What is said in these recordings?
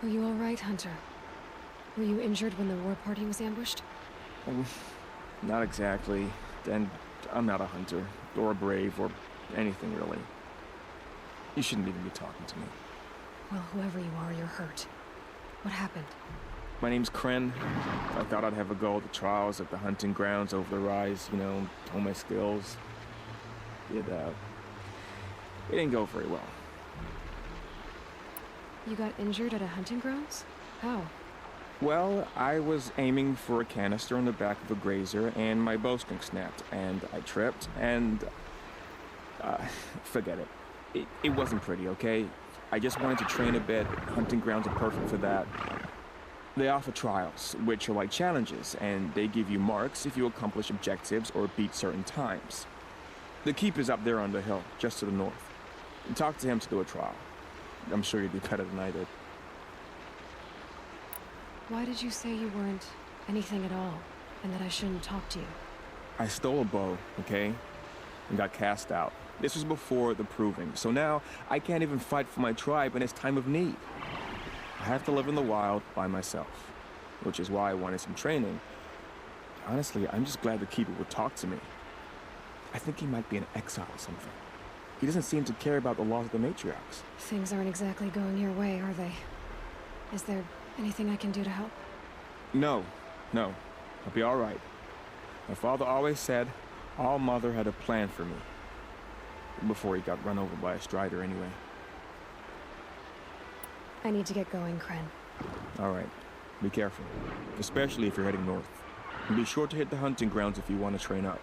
Are you all right, Hunter? Were you injured when the war party was ambushed? Not exactly. And I'm not a hunter, or a brave, or anything really. You shouldn't even be talking to me. Well, whoever you are, you're hurt. What happened? My name's Kren. I thought I'd have a go at the trials at the hunting grounds over the rise, you know, hone my skills. It didn't go very well. You got injured at a hunting grounds? How? Well, I was aiming for a canister on the back of a grazer, and my bowstring snapped, and I tripped, and... forget it. It wasn't pretty, okay? I just wanted to train a bit. Hunting grounds are perfect for that. They offer trials, which are like challenges, and they give you marks if you accomplish objectives or beat certain times. The keeper's up there on the hill, just to the north. And talk to him to do a trial. I'm sure you'd do better than I did. Why did you say you weren't anything at all, and that I shouldn't talk to you? I stole a bow, okay? And got cast out. This was before the proving, so now I can't even fight for my tribe in its time of need. I have to live in the wild by myself, which is why I wanted some training. Honestly, I'm just glad the keeper would talk to me. I think he might be in exile or something. He doesn't seem to care about the laws of the matriarchs. Things aren't exactly going your way, are they? Is there anything I can do to help? No. I'll be all right. My father always said All Mother had a plan for me. Before he got run over by a strider anyway. I need to get going, Kren. All right. Be careful. Especially if you're heading north. And be sure to hit the hunting grounds if you want to train up.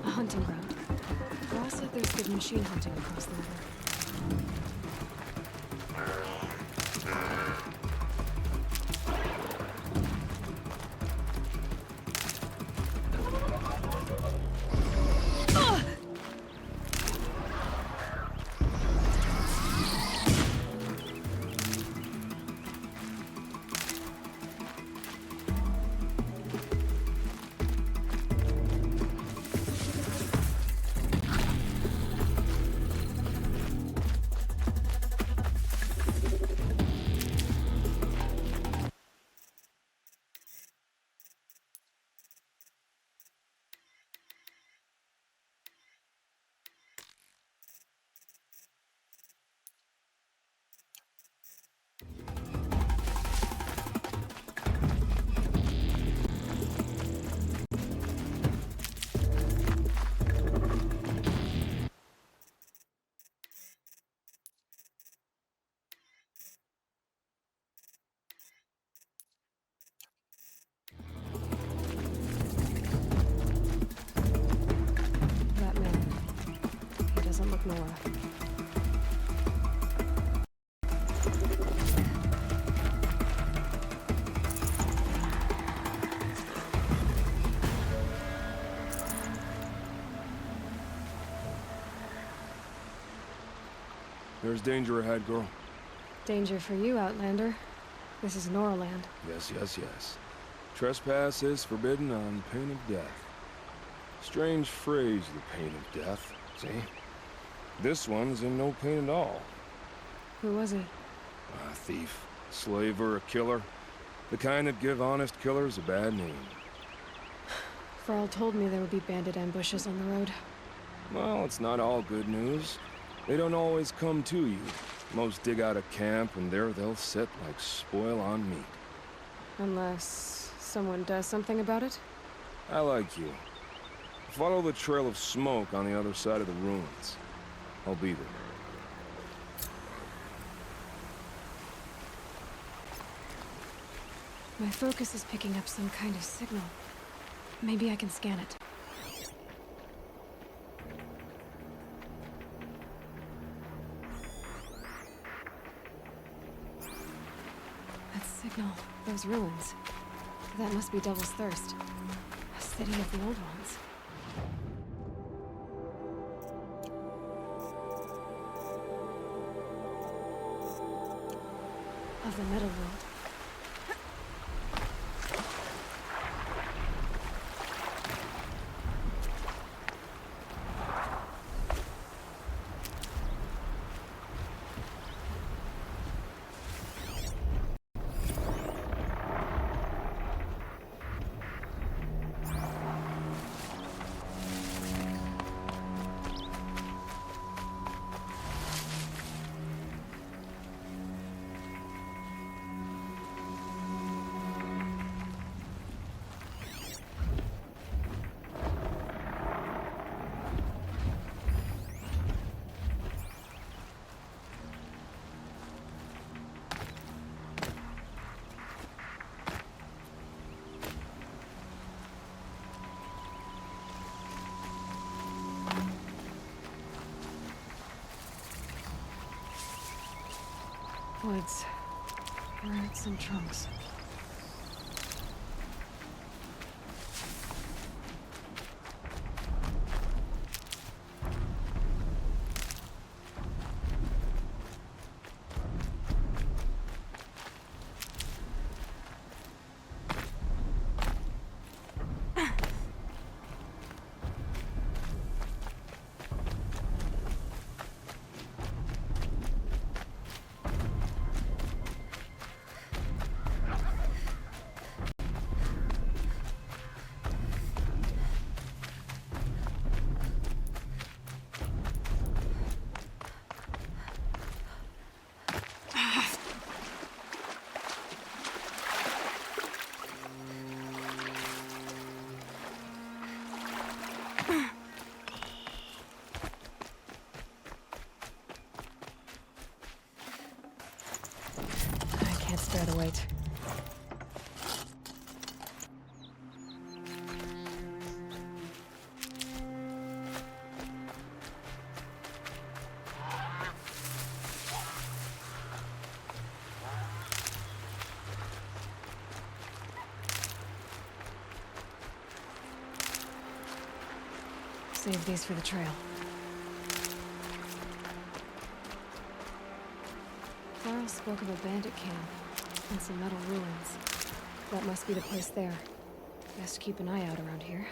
Hunting ground. Ross said there's good machine hunting across the river. Nora. There's danger ahead, girl. Danger for you, Outlander. This is Norland. Yes, yes, yes. Trespass is forbidden on pain of death. Strange phrase, the pain of death, see? This one's in no pain at all. Who was he? A thief, slaver, a killer. The kind that give honest killers a bad name. Farrell told me there would be bandit ambushes on the road. Well, it's not all good news. They don't always come to you. Most dig out a camp, and there they'll sit like spoil on meat. Unless someone does something about it? I like you. Follow the trail of smoke on the other side of the ruins. I'll be there. My focus is picking up some kind of signal. Maybe I can scan it. That signal, those ruins. That must be Devil's Thirst. A city of the old ones. Of the Metal World. Woods, roots and trunks. Spare the weight. Save these for the trail. Farrell spoke of a bandit camp. And some metal ruins. That must be the place there. Best keep an eye out around here.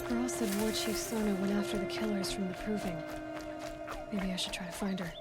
Girl said War Chief Sona went after the killers from the Proving. Maybe I should try to find her.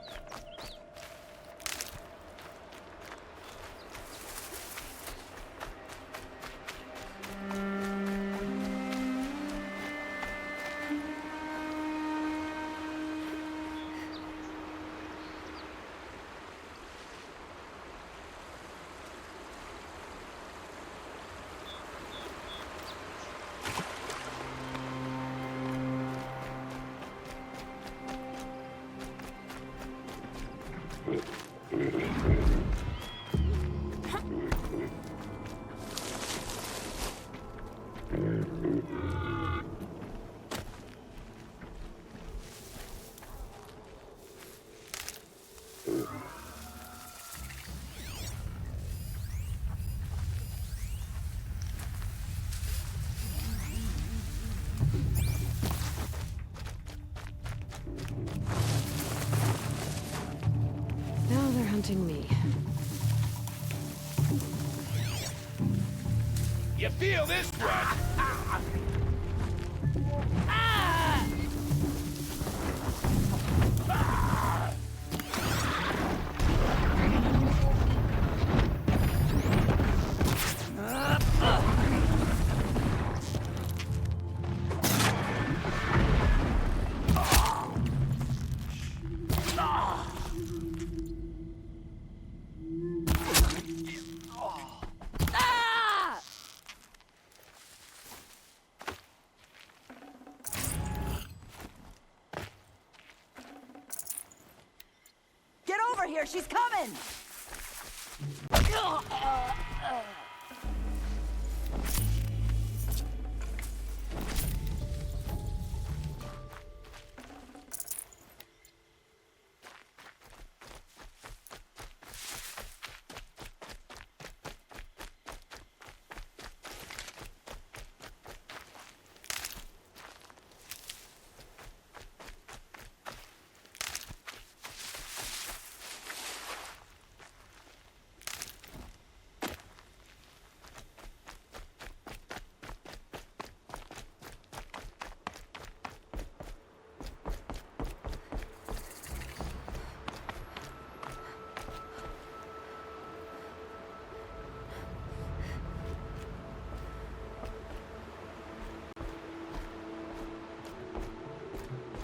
Now they're hunting me. You feel this one? Get over here, she's coming!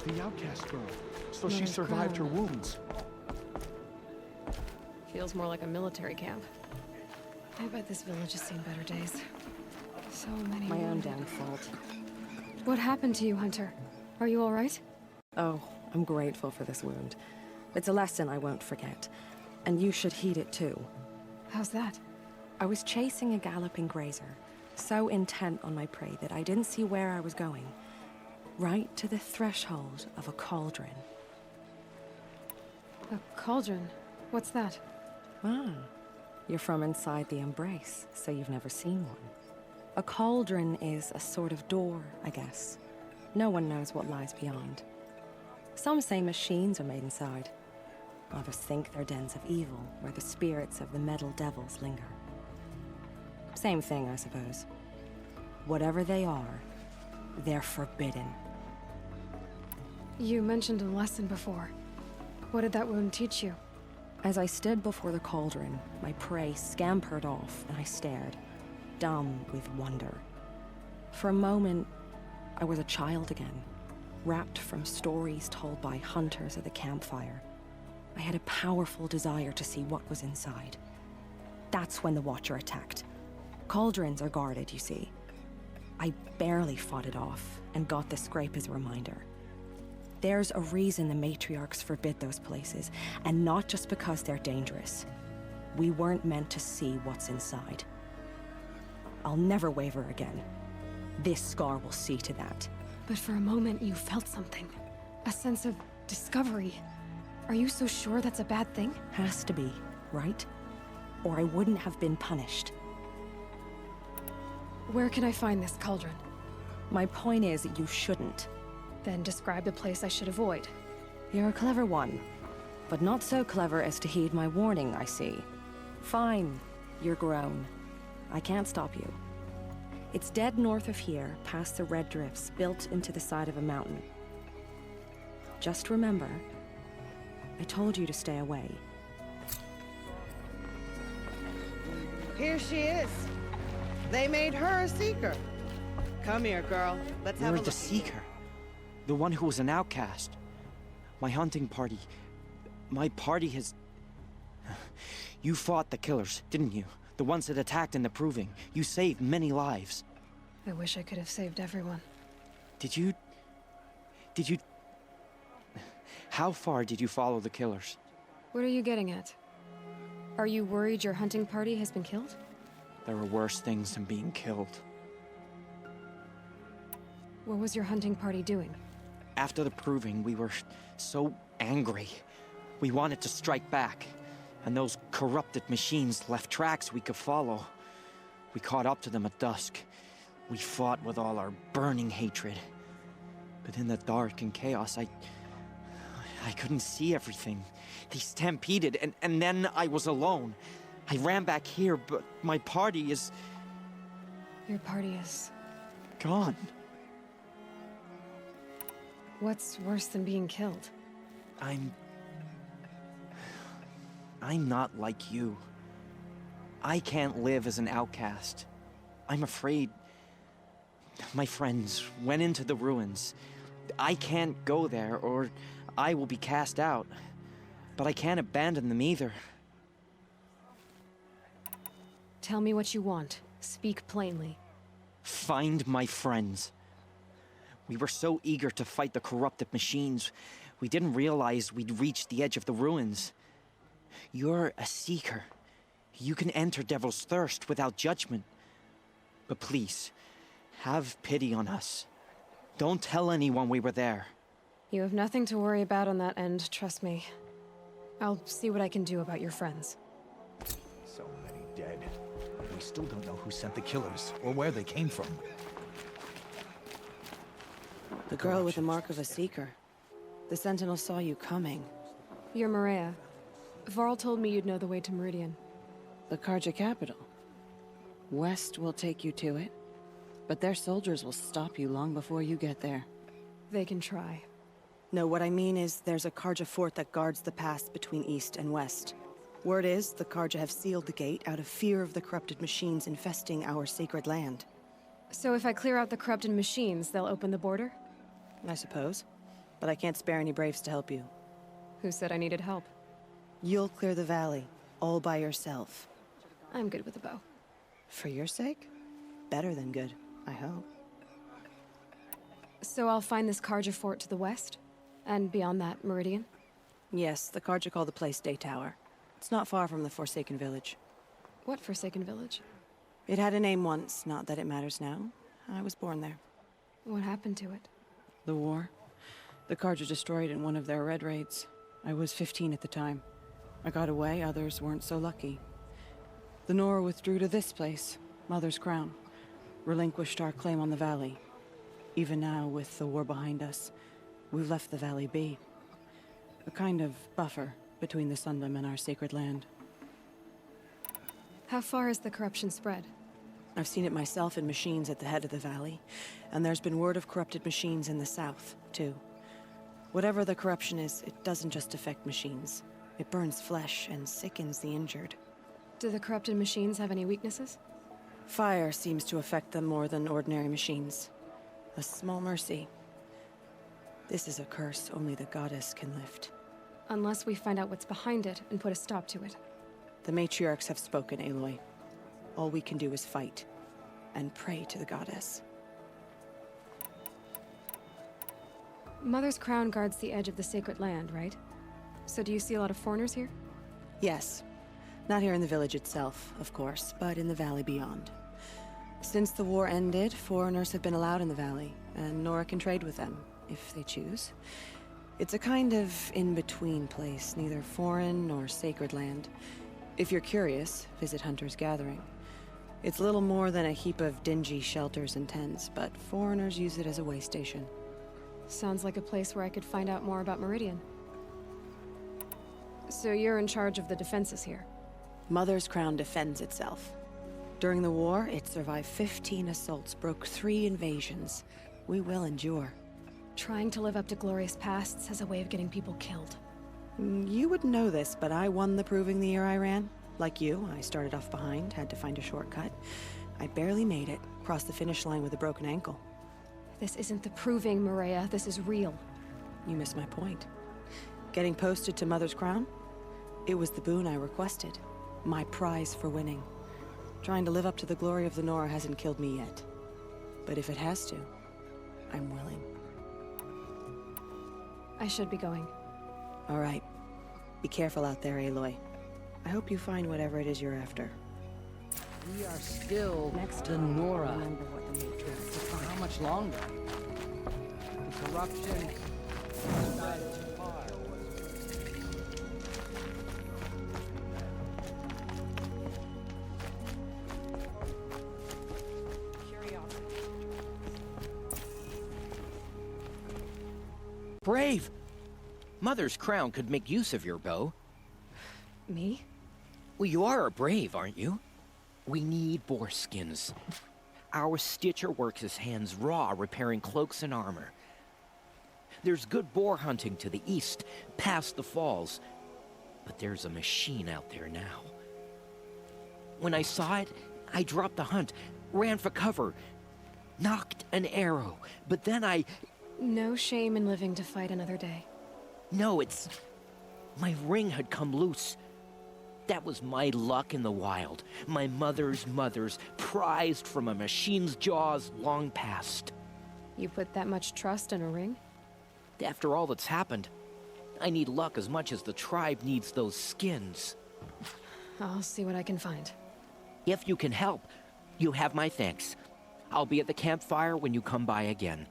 The outcast girl. So she Mother's survived her crown. wounds. Feels more like a military camp. I bet this village has seen better days. So many My own wounded. damn fault. What happened to you, Hunter? Are you all right? Oh, I'm grateful for this wound. It's a lesson I won't forget. And you should heed it too. How's that? I was chasing a galloping grazer, so intent on my prey that I didn't see where I was going. Right to the threshold of a cauldron. A cauldron? What's that? Ah, you're from inside the Embrace, so you've never seen one. A cauldron is a sort of door, I guess. No one knows what lies beyond. Some say machines are made inside. Others think they're dens of evil, where the spirits of the metal devils linger. Same thing, I suppose. Whatever they are, they're forbidden. You mentioned a lesson before. What did that wound teach you? As I stood before the cauldron, my prey scampered off, and I stared, dumb with wonder. For a moment, I was a child again, wrapped from stories told by hunters at the campfire. I had a powerful desire to see what was inside. That's when the Watcher attacked. Cauldrons are guarded, you see. I barely fought it off, and got the scrape as a reminder. There's a reason the matriarchs forbid those places, and not just because they're dangerous. We weren't meant to see what's inside. I'll never waver again. This scar will see to that. But for a moment, you felt something. A sense of discovery. Are you so sure that's a bad thing? Has to be, right? Or I wouldn't have been punished. Where can I find this cauldron? My point is that you shouldn't. Then describe the place I should avoid. You're a clever one, but not so clever as to heed my warning, I see. Fine, you're grown. I can't stop you. It's dead north of here, past the red drifts built into the side of a mountain. Just remember, I told you to stay away. Here she is. They made her a seeker. Come here, girl. Let's have a You're look. the Seeker. The one who was an outcast. My hunting party. My party has... You fought the killers, didn't you? The ones that attacked in the Proving. You saved many lives. I wish I could have saved everyone. Did you... How far did you follow the killers? What are you getting at? Are you worried your hunting party has been killed? There are worse things than being killed. What was your hunting party doing? After the proving, we were so angry. We wanted to strike back. And those corrupted machines left tracks we could follow. We caught up to them at dusk. We fought with all our burning hatred. But in the dark and chaos, I couldn't see everything. They stampeded, and then I was alone. I ran back here, but my party is... Your party is... gone. What's worse than being killed? I'm not like you. I can't live as an outcast. I'm afraid... My friends went into the ruins. I can't go there, or I will be cast out. But I can't abandon them either. Tell me what you want. Speak plainly. Find my friends. We were so eager to fight the corrupted machines, we didn't realize we'd reached the edge of the ruins. You're a seeker. You can enter Devil's Thirst without judgment. But please, have pity on us. Don't tell anyone we were there. You have nothing to worry about on that end, trust me. I'll see what I can do about your friends. So many dead. We still don't know who sent the killers, or where they came from. The girl with the mark of a seeker. The Sentinel saw you coming. You're Maria. Varl told me you'd know the way to Meridian. The Carja capital. West will take you to it, but their soldiers will stop you long before you get there. They can try. No, what I mean is there's a Carja fort that guards the pass between east and west. Word is the Carja have sealed the gate out of fear of the corrupted machines infesting our sacred land. So if I clear out the corrupted machines, they'll open the border? I suppose. But I can't spare any braves to help you. Who said I needed help? You'll clear the valley, all by yourself. I'm good with a bow. For your sake? Better than good, I hope. So I'll find this Carja fort to the west? And beyond that, Meridian? Yes, the Carja call the place Day Tower. It's not far from the Forsaken Village. What Forsaken Village? It had a name once, not that it matters now. I was born there. What happened to it? The war. The Carja destroyed in one of their red raids. I was 15 at the time. I got away, others weren't so lucky. The Nora withdrew to this place, Mother's Crown. Relinquished our claim on the valley. Even now, with the war behind us, we've left the valley be. A kind of buffer between the Sunlim and our sacred land. How far has the corruption spread? I've seen it myself in machines at the head of the valley, and there's been word of corrupted machines in the south, too. Whatever the corruption is, it doesn't just affect machines. It burns flesh and sickens the injured. Do the corrupted machines have any weaknesses? Fire seems to affect them more than ordinary machines. A small mercy. This is a curse only the goddess can lift. Unless we find out what's behind it and put a stop to it. The matriarchs have spoken, Aloy. All we can do is fight, and pray to the goddess. Mother's Crown guards the edge of the sacred land, right? So do you see a lot of foreigners here? Yes. Not here in the village itself, of course, but in the valley beyond. Since the war ended, foreigners have been allowed in the valley, and Nora can trade with them, if they choose. It's a kind of in-between place, neither foreign nor sacred land. If you're curious, visit Hunter's Gathering. It's little more than a heap of dingy shelters and tents, but foreigners use it as a way station. Sounds like a place where I could find out more about Meridian. So you're in charge of the defenses here? Mother's Crown defends itself. During the war, it survived 15 assaults, broke 3 invasions. We will endure. Trying to live up to glorious pasts has a way of getting people killed. You wouldn't know this, but I won the proving the year I ran. Like you, I started off behind, had to find a shortcut. I barely made it, crossed the finish line with a broken ankle. This isn't the proving, Maria. This is real. You missed my point. Getting posted to Mother's Crown? It was the boon I requested. My prize for winning. Trying to live up to the glory of the Nora hasn't killed me yet. But if it has to, I'm willing. I should be going. All right. Be careful out there, Aloy. I hope you find whatever it is you're after. We are still Next to time, Nora. remember what the Matrix is. For how much longer? The corruption spread too far. Brave! Mother's crown could make use of your bow. Me? Well, you are a brave, aren't you? We need boar skins. Our stitcher works his hands raw repairing cloaks and armor. There's good boar hunting to the east, past the falls. But there's a machine out there now. When I saw it, I dropped the hunt, ran for cover, knocked an arrow, but then No shame in living to fight another day. No, it's... my ring had come loose. That was my luck in the wild. My mother's prized from a machine's jaws long past. You put that much trust in a ring? After all that's happened, I need luck as much as the tribe needs those skins. I'll see what I can find. If you can help, you have my thanks. I'll be at the campfire when you come by again.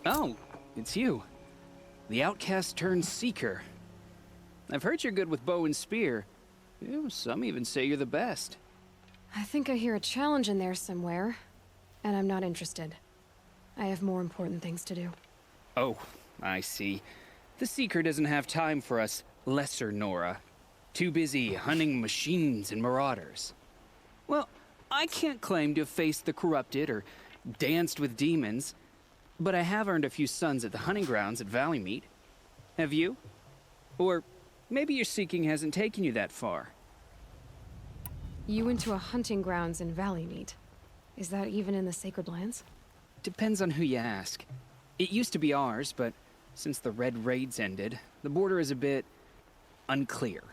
Oh, it's you. The outcast turned seeker. I've heard you're good with bow and spear. Some even say you're the best. I think I hear a challenge in there somewhere, and I'm not interested. I have more important things to do. Oh, I see. The seeker doesn't have time for us lesser Nora. Too busy hunting machines and marauders. Well, I can't claim to have faced the corrupted or danced with demons, but I have earned a few sons at the hunting grounds at Valleymeet. Have you? Or maybe your seeking hasn't taken you that far. You went to a hunting grounds in Valleymeet. Is that even in the Sacred Lands? Depends on who you ask. It used to be ours, but since the Red Raids ended, the border is a bit unclear.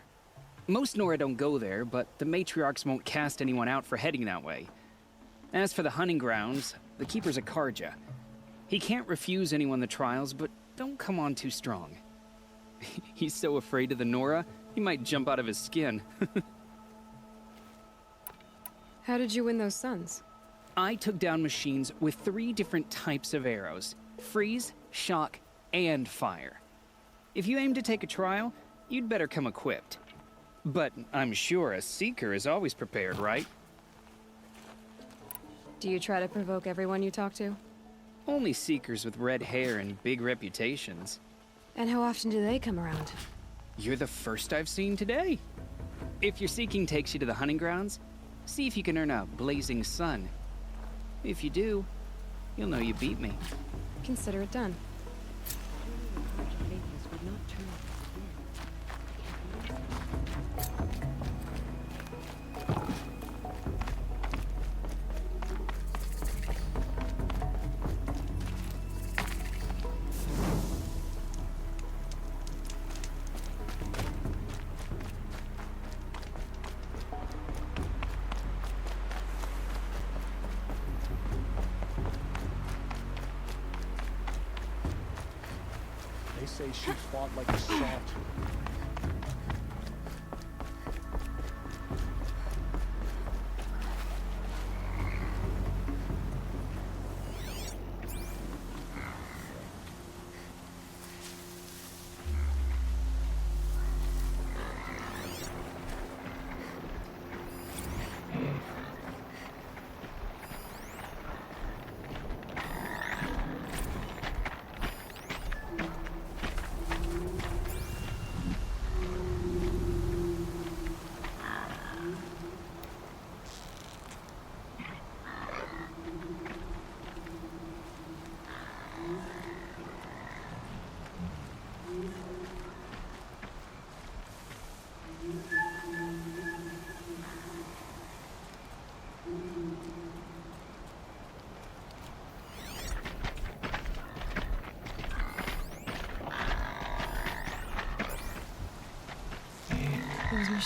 Most Nora don't go there, but the matriarchs won't cast anyone out for heading that way. As for the hunting grounds, the keeper's a Karja. He can't refuse anyone the trials, but don't come on too strong. He's so afraid of the Nora, he might jump out of his skin. How did you win those sons? I took down machines with 3 different types of arrows: freeze, shock, and fire. If you aim to take a trial, you'd better come equipped. But I'm sure a seeker is always prepared, right? Do you try to provoke everyone you talk to? Only seekers with red hair and big reputations. And how often do they come around? You're the first I've seen today. If your seeking takes you to the hunting grounds, see if you can earn a blazing sun. If you do, you'll know you beat me. Consider it done. They say she fought like a sawtooth.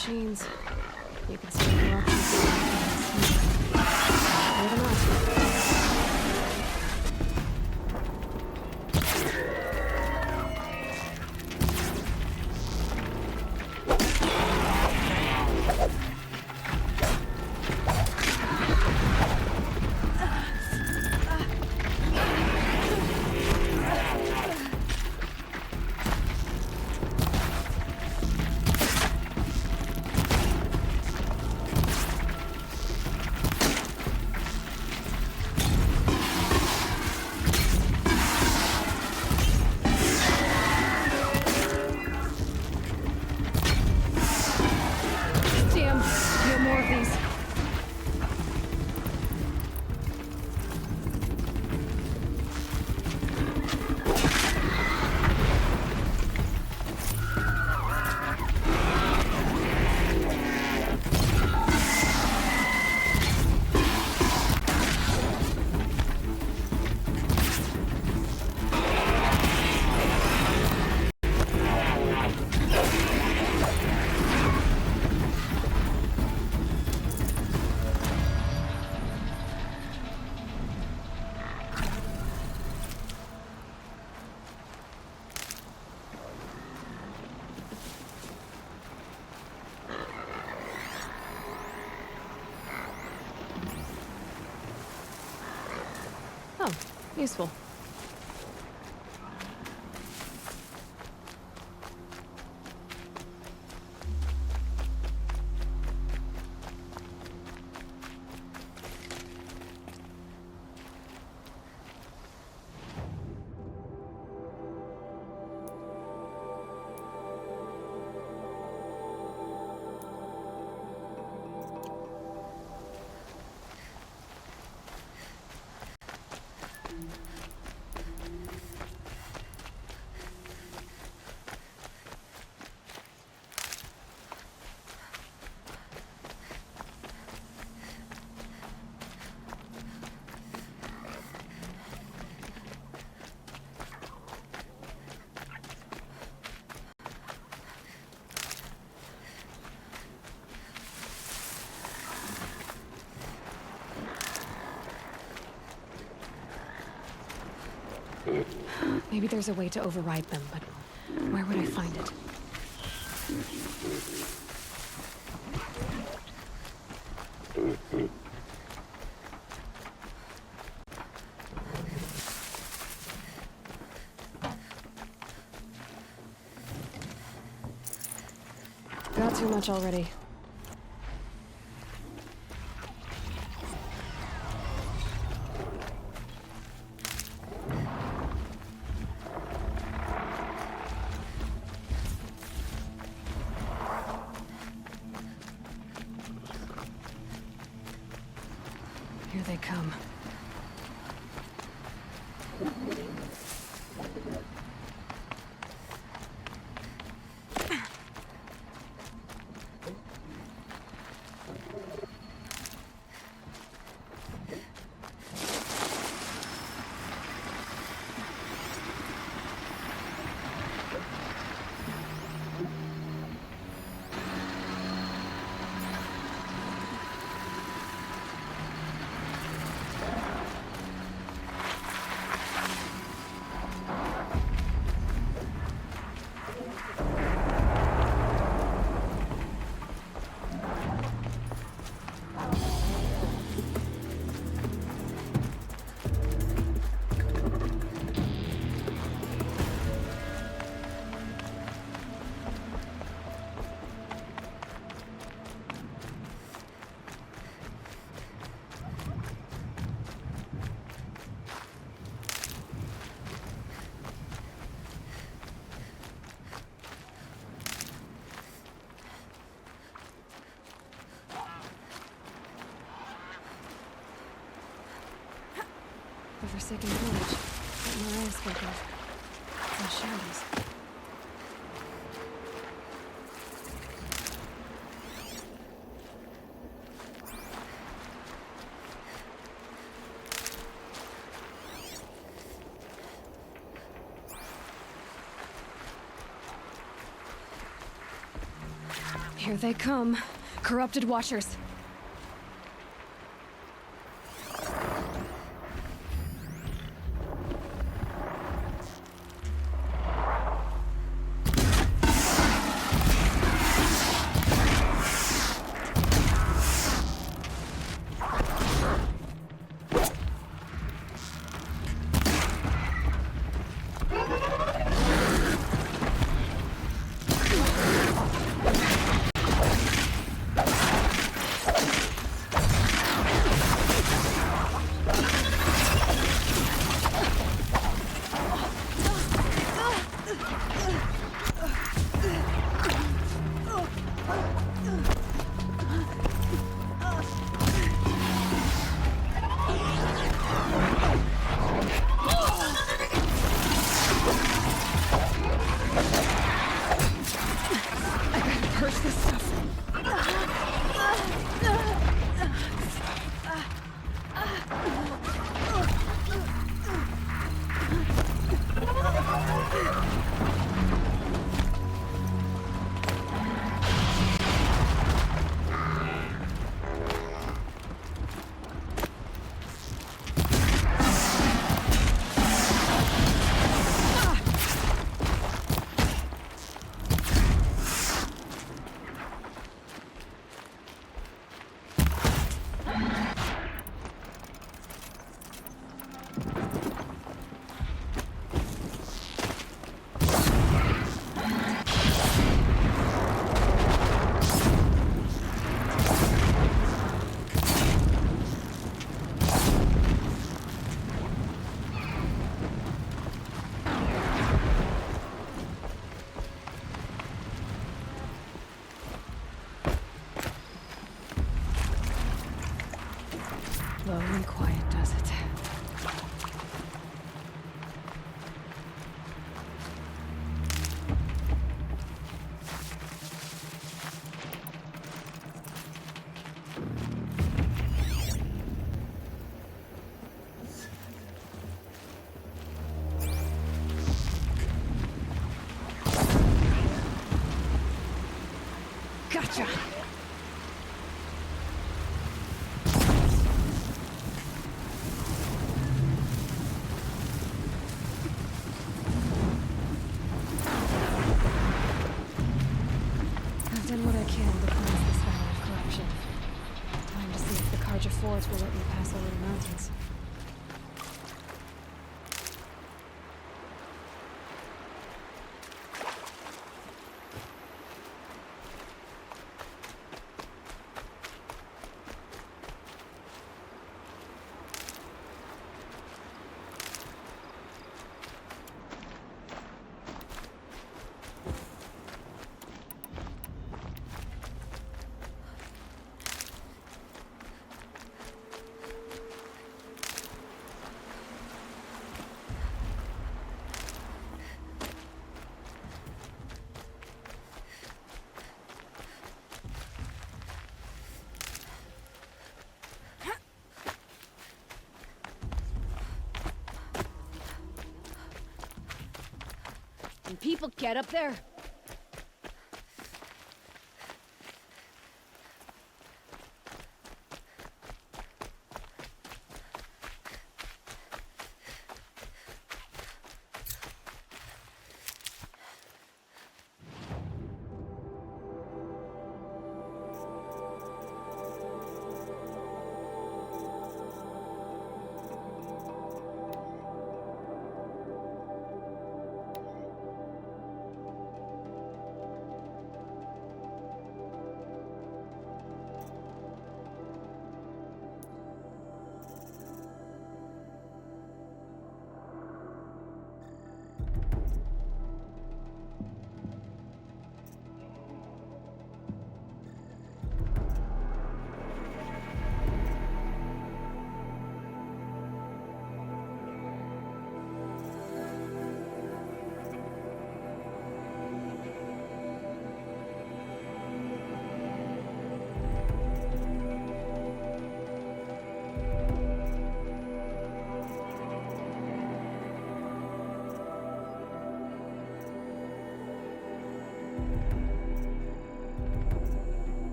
machines. You can see the corruption. Clear them out. Damn, no more of these. Oh, useful. Maybe there's a way to override them, but where would I find it? Got too much already. Here they come. The forsaken village that Mariah spoke of. It's in shambles. Here they come. Corrupted Watchers. Low and quiet does it. Gotcha! I've done what I can to cleanse this valley of corruption. Time to see if the Karja Forge will let me pass over the mountains. Can people get up there?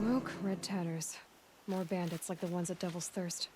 Smoke, red tatters. More bandits like the ones at Devil's Thirst.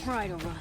Try to run.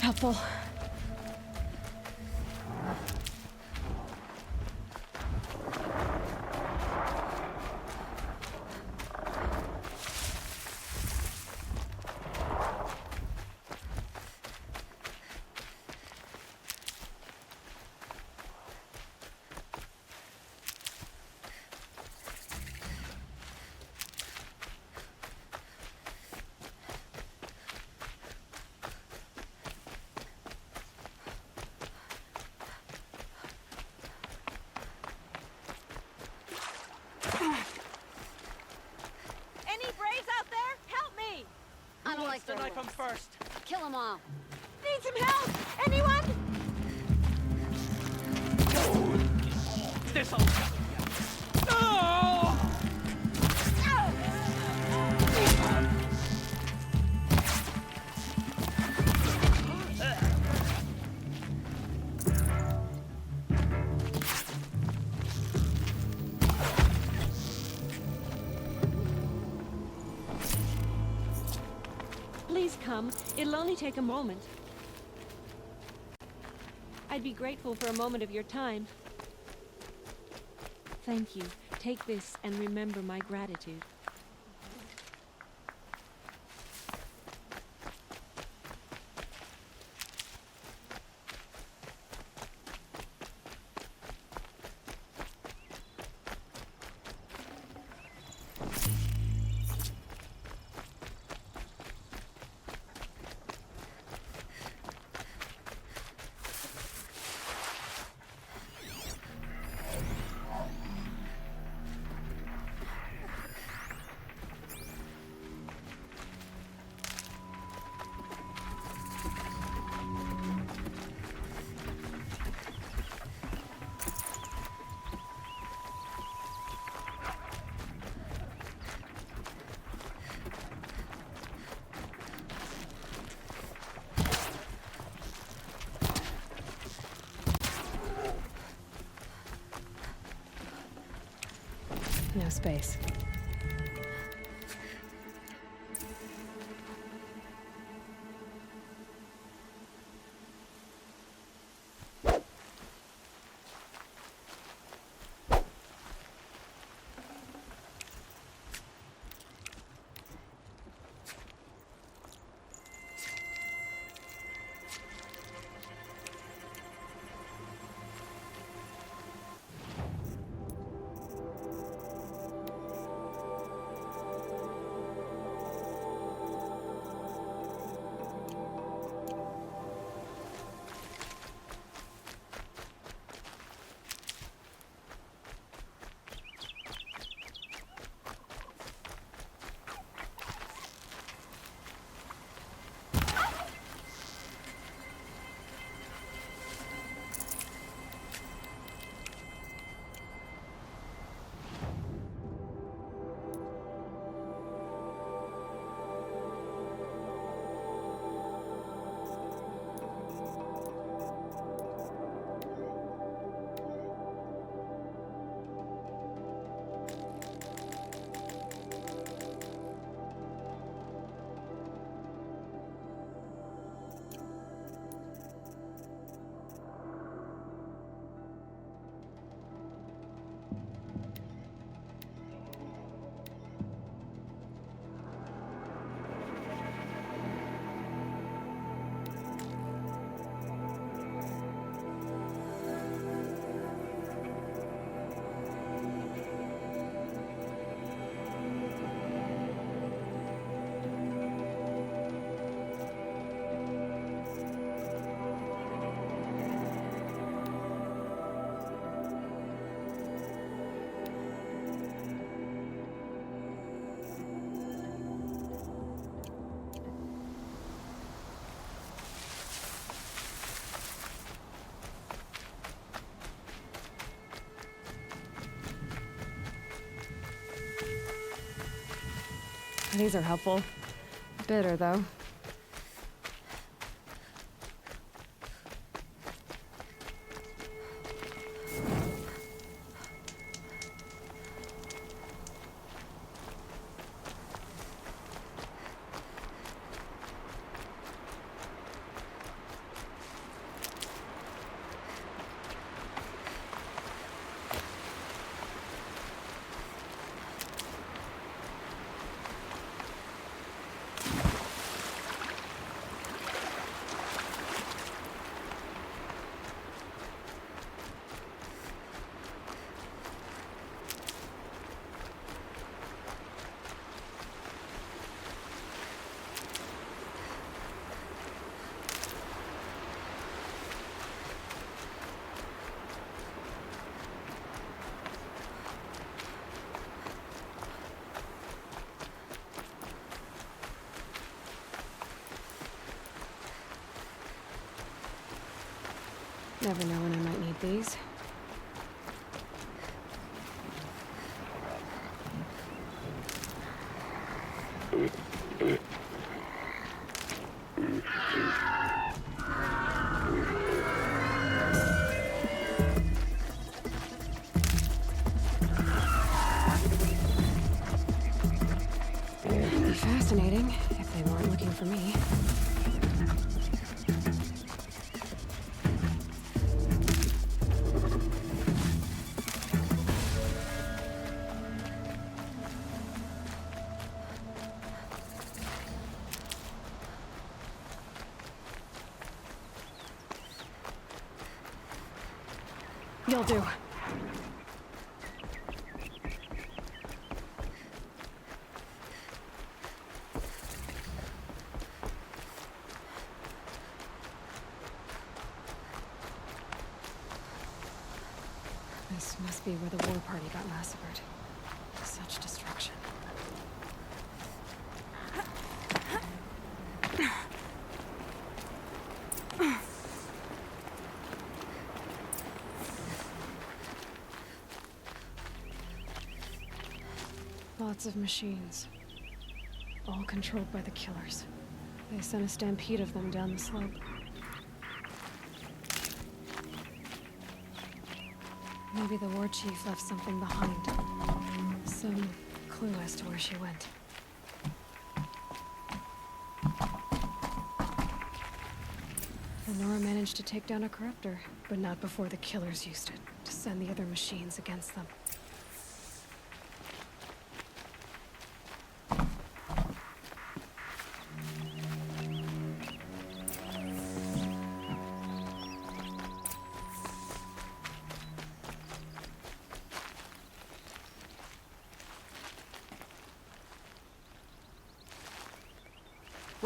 Helpful. I don't like their knife him first. Kill them all. Need some help! Anyone? This'll... No! Please come. It'll only take a moment. I'd be grateful for a moment of your time. Thank you. Take this and remember my gratitude. space. These are helpful. Bitter, though. Never know when I might need these. It'd be fascinating if they weren't looking for me. You'll do. This must be where the war party got massacred. Such destruction. Lots of machines. All controlled by the killers. They sent a stampede of them down the slope. Maybe the war chief left something behind. Some clue as to where she went. Nora managed to take down a corruptor, but not before the killers used it to send the other machines against them.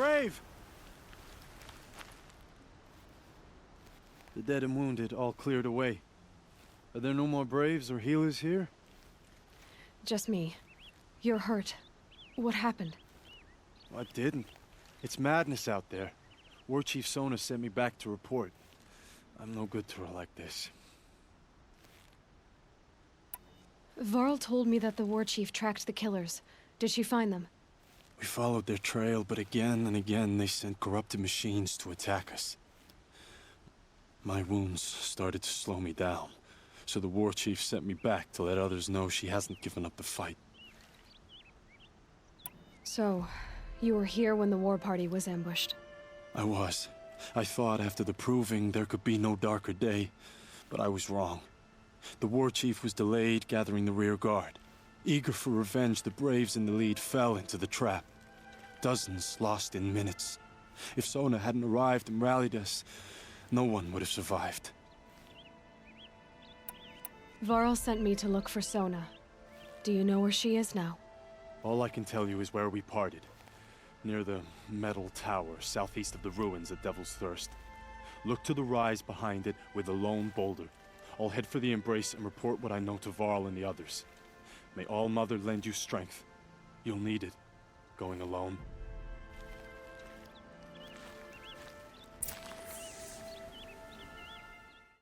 Brave! The dead and wounded all cleared away. Are there no more Braves or healers here? Just me. You're hurt. What happened? I didn't. It's madness out there. War Chief Sona sent me back to report. I'm no good to her like this. Varl told me that the war chief tracked the killers. Did she find them? We followed their trail, but again and again they sent corrupted machines to attack us. My wounds started to slow me down, so the war chief sent me back to let others know she hasn't given up the fight. So, you were here when the war party was ambushed? I was. I thought after the proving there could be no darker day, but I was wrong. The war chief was delayed gathering the rear guard. Eager for revenge, the Braves in the lead fell into the trap. Dozens lost in minutes. If Sona hadn't arrived and rallied us, no one would have survived. Varl sent me to look for Sona. Do you know where she is now? All I can tell you is where we parted. Near the metal tower, southeast of the ruins at Devil's Thirst. Look to the rise behind it with a lone boulder. I'll head for the embrace and report what I know to Varl and the others. May All Mother lend you strength. You'll need it, going alone.